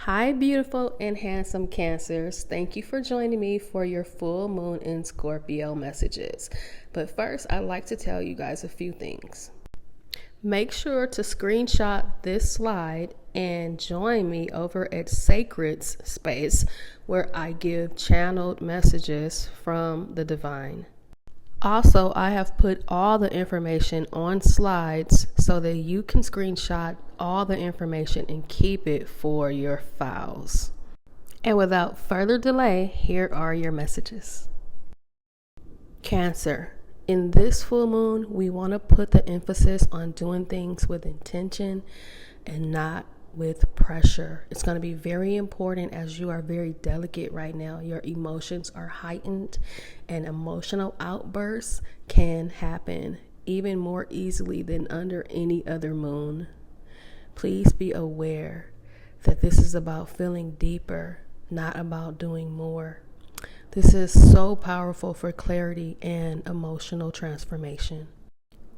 Hi, beautiful and handsome Cancers. Thank you for joining me for your full moon in Scorpio messages. But first, I'd like to tell you guys a few things. Make sure to screenshot this slide and join me over at Sacred's Space, where I give channeled messages from the divine. Also, I have put all the information on slides so that you can screenshot all the information and keep it for your files. And without further delay, here are your messages. Cancer. In this full moon, we want to put the emphasis on doing things with intention and not with pressure. It's going to be very important as you are very delicate right now. Your emotions are heightened and emotional outbursts can happen even more easily than under any other moon. Please be aware that this is about feeling deeper, not about doing more. This is so powerful for clarity and emotional transformation.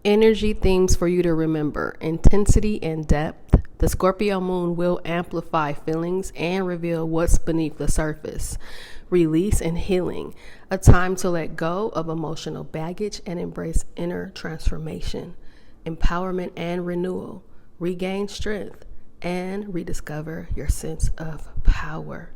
Energy themes for you to remember: intensity and depth. The Scorpio moon will amplify feelings and reveal what's beneath the surface. Release and healing, a time to let go of emotional baggage and embrace inner transformation. Empowerment and renewal, regain strength and rediscover your sense of power.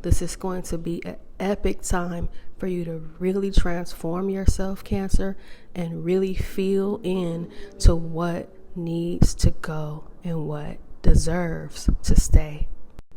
This is going to be an epic time for you to really transform yourself, Cancer, and really feel in to what needs to go and what deserves to stay.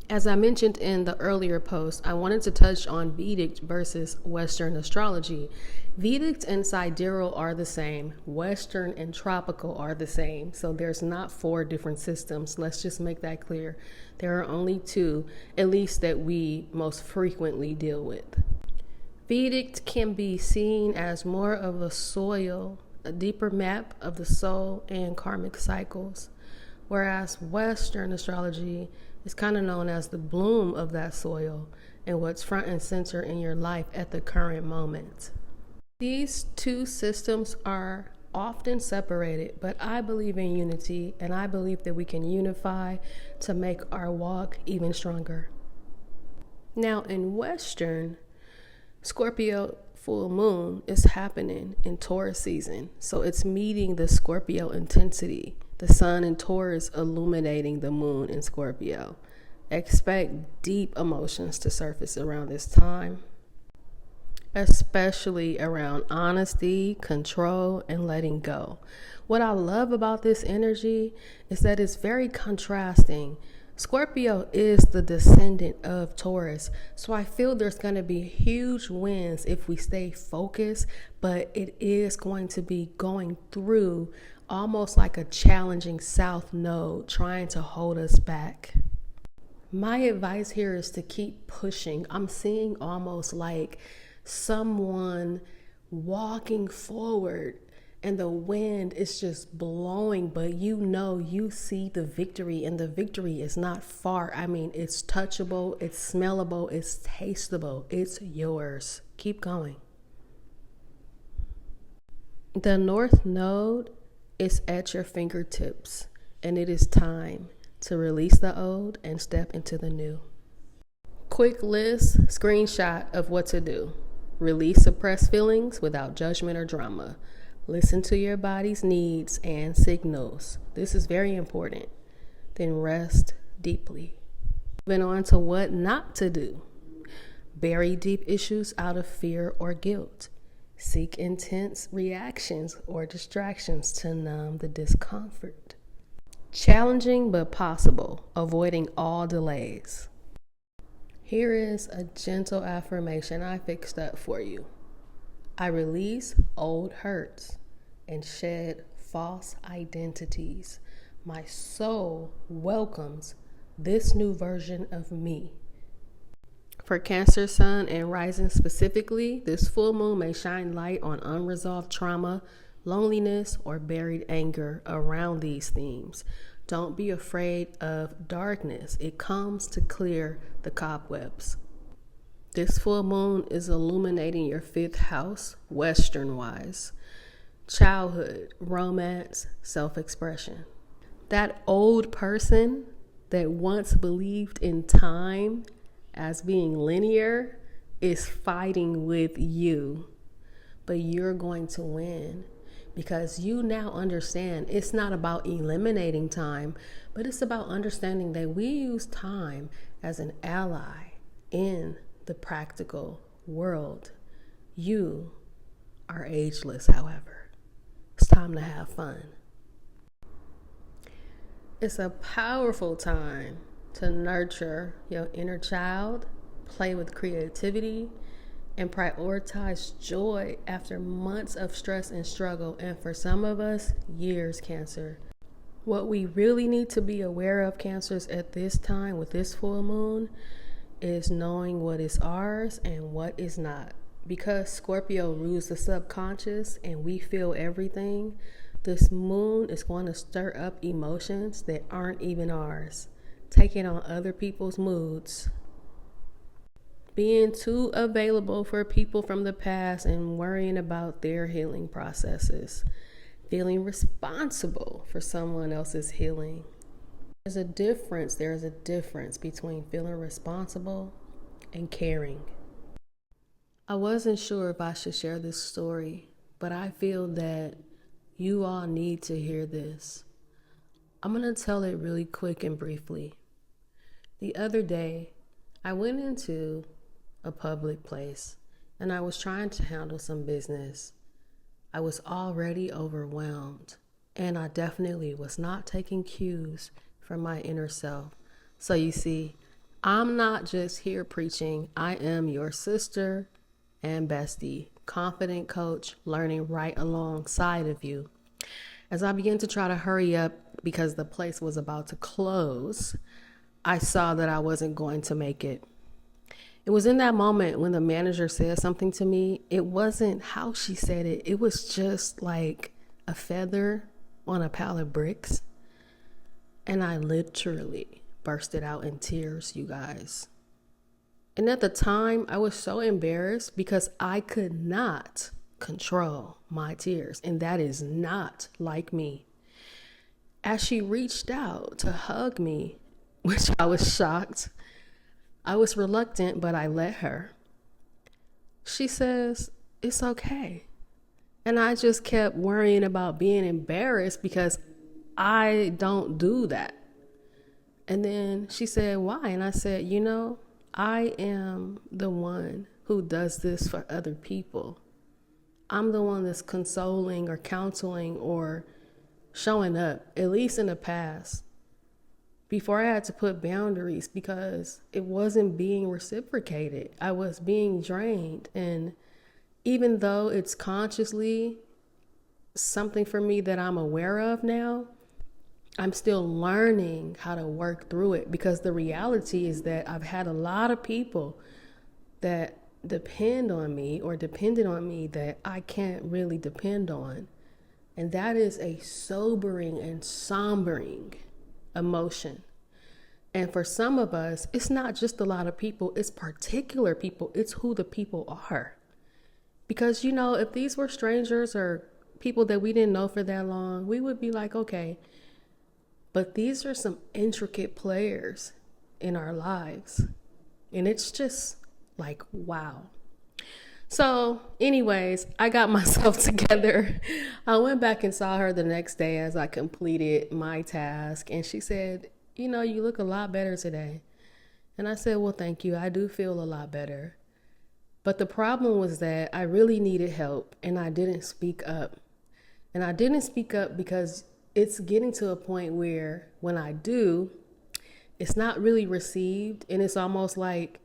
As I mentioned in the earlier post, I wanted to touch on Vedic versus Western astrology. Vedic and sidereal are the same. Western and tropical are the same. So there's not 4 different systems. Let's just make that clear. There are only 2, at least that we most frequently deal with. Vedic can be seen as more of a soil, a deeper map of the soul and karmic cycles, whereas Western astrology is kind of known as the bloom of that soil and what's front and center in your life at the current moment. These 2 systems are often separated, but I believe in unity, and I believe that we can unify to make our walk even stronger. Now, in Western, Scorpio full moon is happening in Taurus season, so it's meeting the Scorpio intensity. The sun in Taurus illuminating the moon in Scorpio. Expect deep emotions to surface around this time, especially around honesty, control, and letting go. What I love about this energy is that it's very contrasting. Scorpio is the descendant of Taurus, so I feel there's going to be huge wins if we stay focused, but it is going to be going through almost like a challenging south node trying to hold us back. My advice here is to keep pushing. I'm seeing almost like someone walking forward and the wind is just blowing, but you see the victory, and the victory is not far. I mean, it's touchable, it's smellable, it's tasteable, it's yours. Keep going. The North Node is at your fingertips, and it is time to release the old and step into the new. Quick list, screenshot of what to do. Release suppressed feelings without judgment or drama. Listen to your body's needs and signals. This is very important. Then rest deeply. Moving on to what not to do. Bury deep issues out of fear or guilt. Seek intense reactions or distractions to numb the discomfort. Challenging but possible, avoiding all delays. Here is a gentle affirmation I fixed up for you. I release old hurts and shed false identities. My soul welcomes this new version of me. For Cancer, Sun, and Rising specifically, this full moon may shine light on unresolved trauma, loneliness, or buried anger around these themes. Don't be afraid of darkness. It comes to clear the cobwebs. This full moon is illuminating your 5th house, Western-wise. Childhood, romance, self-expression. That old person that once believed in time as being linear is fighting with you. But you're going to win because you now understand it's not about eliminating time, but it's about understanding that we use time as an ally in the practical world. You are ageless, however. It's time to have fun. It's a powerful time to nurture your inner child, play with creativity, and prioritize joy after months of stress and struggle, and for some of us, years, Cancer. What we really need to be aware of, Cancers, at this time with this full moon is knowing what is ours and what is not. Because Scorpio rules the subconscious and we feel everything, this moon is going to stir up emotions that aren't even ours, taking on other people's moods, being too available for people from the past and worrying about their healing processes, feeling responsible for someone else's healing. There's a difference between feeling responsible and caring. I wasn't sure if I should share this story, but I feel that you all need to hear this. I'm going to tell it really quick and briefly. The other day, I went into a public place and I was trying to handle some business. I was already overwhelmed and I definitely was not taking cues from my inner self. So you see, I'm not just here preaching. I am your sister and bestie, confident coach, learning right alongside of you. As I began to try to hurry up because the place was about to close, I saw that I wasn't going to make it. It was in that moment when the manager said something to me. It wasn't how she said it. It was just like a feather on a pile of bricks. And I literally bursted out in tears, you guys. And at the time, I was so embarrassed because I could not control my tears. And that is not like me. As she reached out to hug me, which I was shocked, I was reluctant, but I let her. She says, "It's okay." And I just kept worrying about being embarrassed because I don't do that. And then she said, "Why?" And I said, I am the one who does this for other people. I'm the one that's consoling or counseling or showing up, at least in the past, before I had to put boundaries because it wasn't being reciprocated. I was being drained. And even though it's consciously something for me that I'm aware of now, I'm still learning how to work through it because the reality is that I've had a lot of people that depend on me or depended on me that I can't really depend on. And that is a sobering and sombering emotion. And for some of us, it's not just a lot of people, it's particular people. It's who the people are. Because, if these were strangers or people that we didn't know for that long, we would be like, okay. But these are some intricate players in our lives. And it's just like, wow. So anyways, I got myself together. I went back and saw her the next day as I completed my task. And she said, you look a lot better today. And I said, well, thank you. I do feel a lot better. But the problem was that I really needed help and I didn't speak up. And I didn't speak up because it's getting to a point where when I do, it's not really received. And it's almost like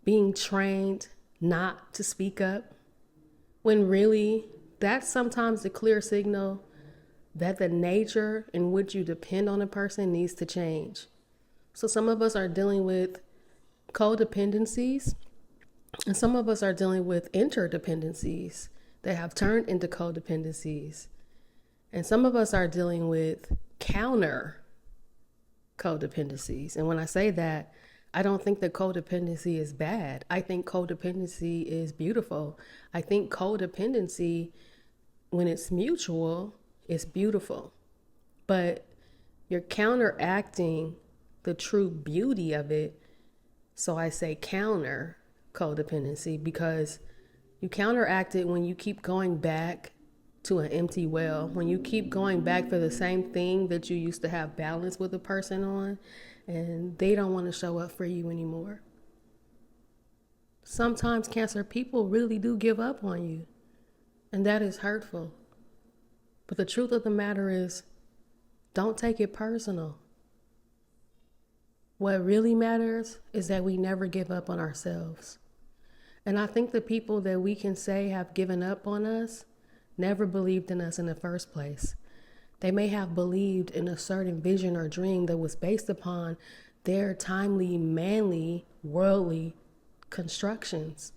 being trained not to speak up. When really, that's sometimes the clear signal that the nature in which you depend on a person needs to change. So some of us are dealing with codependencies, and some of us are dealing with interdependencies that have turned into codependencies. And some of us are dealing with counter codependencies. And when I say that, I don't think that codependency is bad. I think codependency is beautiful. I think codependency, when it's mutual, is beautiful. But you're counteracting the true beauty of it. So I say counter codependency, because you counteract it when you keep going back to an empty well, when you keep going back for the same thing that you used to have balance with a person on, and they don't want to show up for you anymore. Sometimes, Cancer, people really do give up on you, and that is hurtful. But the truth of the matter is, don't take it personal. What really matters is that we never give up on ourselves. And I think the people that we can say have given up on us never believed in us in the first place. They may have believed in a certain vision or dream that was based upon their timely, manly, worldly constructions,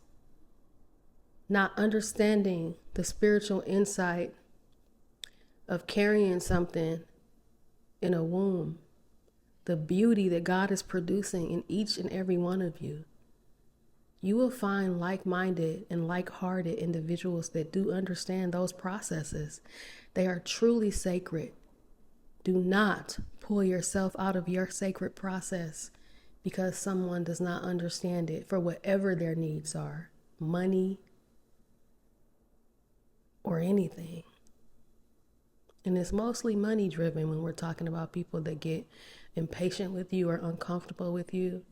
not understanding the spiritual insight of carrying something in a womb, the beauty that God is producing in each and every one of you. You will find like-minded and like-hearted individuals that do understand those processes. They are truly sacred. Do not pull yourself out of your sacred process because someone does not understand it for whatever their needs are, money or anything. And it's mostly money driven when we're talking about people that get impatient with you or uncomfortable with you.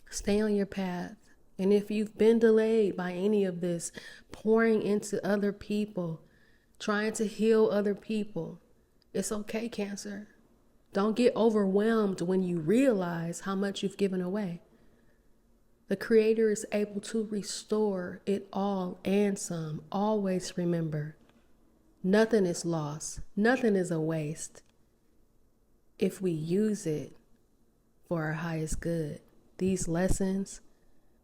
Stay on your path. And if you've been delayed by any of this, pouring into other people, trying to heal other people, it's okay, Cancer. Don't get overwhelmed when you realize how much you've given away. The Creator is able to restore it all and some. Always remember, nothing is lost. Nothing is a waste if we use it for our highest good. These lessons,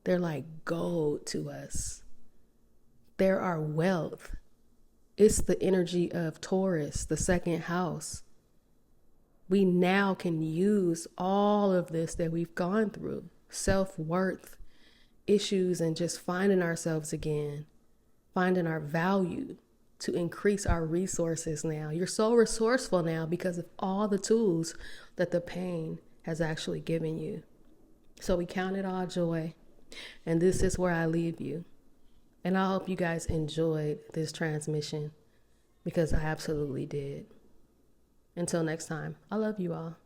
they're like gold to us. They're our wealth. It's the energy of Taurus, the second house. We now can use all of this that we've gone through, self-worth issues, and just finding ourselves again, finding our value to increase our resources now. You're so resourceful now because of all the tools that the pain has actually given you. So we count it all joy. And this is where I leave you. And I hope you guys enjoyed this transmission, because I absolutely did. Until next time, I love you all.